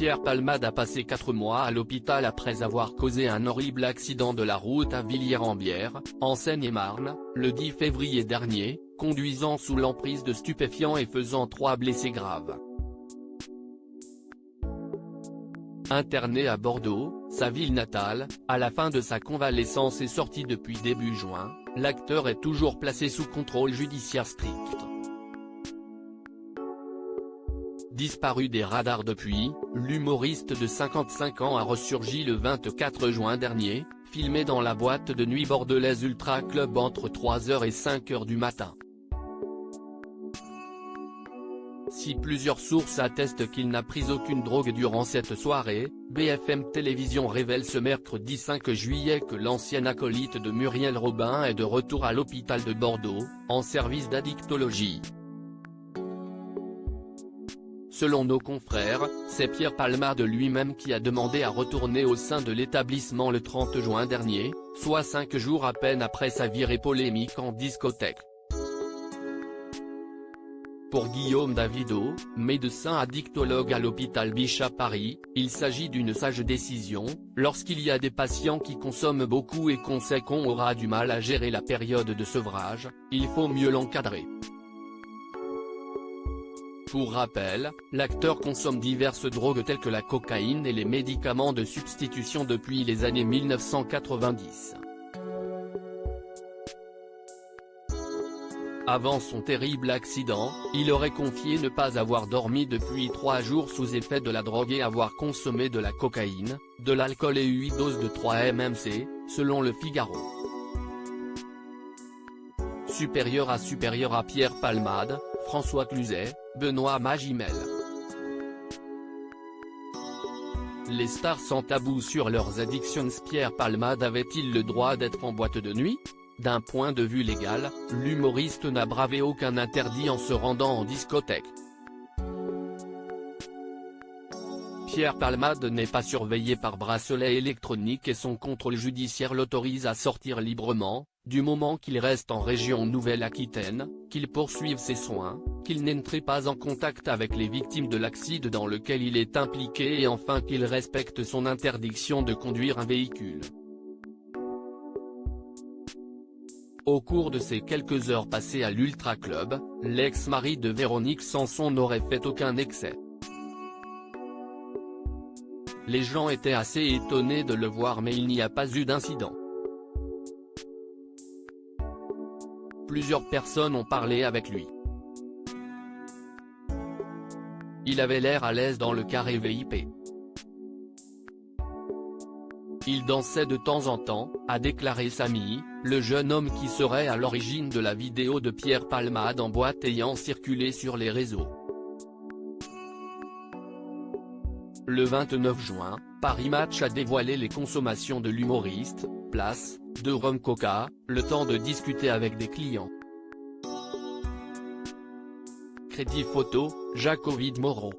Pierre Palmade a passé 4 mois à l'hôpital après avoir causé un horrible accident de la route à Villiers-en-Bière, en Seine-et-Marne, le 10 février dernier, conduisant sous l'emprise de stupéfiants et faisant 3 blessés graves. Interné à Bordeaux, sa ville natale, à la fin de sa convalescence et sorti depuis début juin, l'acteur est toujours placé sous contrôle judiciaire strict. Disparu des radars depuis, l'humoriste de 55 ans a ressurgi le 24 juin dernier, filmé dans la boîte de nuit bordelaise Ultra Club entre 3h et 5h du matin. Si plusieurs sources attestent qu'il n'a pris aucune drogue durant cette soirée, BFM Télévision révèle ce mercredi 5 juillet que l'ancien acolyte de Muriel Robin est de retour à l'hôpital de Bordeaux, en service d'addictologie. Selon nos confrères, c'est Pierre Palmade lui-même qui a demandé à retourner au sein de l'établissement le 30 juin dernier, soit 5 jours à peine après sa virée polémique en discothèque. Pour Guillaume Davido, médecin addictologue à l'hôpital Bichat Paris, il s'agit d'une sage décision, lorsqu'il y a des patients qui consomment beaucoup et qu'on sait qu'on aura du mal à gérer la période de sevrage, il faut mieux l'encadrer. Pour rappel, l'acteur consomme diverses drogues telles que la cocaïne et les médicaments de substitution depuis les années 1990. Avant son terrible accident, il aurait confié ne pas avoir dormi depuis 3 jours sous effet de la drogue et avoir consommé de la cocaïne, de l'alcool et 8 doses de 3 MMC, selon Le Figaro. Supérieur à Pierre Palmade, François Cluzet, Benoît Magimel. Les stars sans tabou sur leurs addictions. Pierre Palmade avait-il le droit d'être en boîte de nuit ? D'un point de vue légal, l'humoriste n'a bravé aucun interdit en se rendant en discothèque. Pierre Palmade n'est pas surveillé par bracelet électronique et son contrôle judiciaire l'autorise à sortir librement, du moment qu'il reste en région Nouvelle-Aquitaine, qu'il poursuive ses soins, qu'il n'entre pas en contact avec les victimes de l'accident dans lequel il est impliqué et enfin qu'il respecte son interdiction de conduire un véhicule. Au cours de ces quelques heures passées à l'Ultra Club, l'ex-mari de Véronique Sanson n'aurait fait aucun excès. Les gens étaient assez étonnés de le voir mais il n'y a pas eu d'incident. Plusieurs personnes ont parlé avec lui. Il avait l'air à l'aise dans le carré VIP. Il dansait de temps en temps, a déclaré Samy, le jeune homme qui serait à l'origine de la vidéo de Pierre Palmade en boîte ayant circulé sur les réseaux. Le 29 juin, Paris Match a dévoilé les consommations de l'humoriste, place, de rhum coca, le temps de discuter avec des clients. Crédit photo, Jacques Ovid Moreau.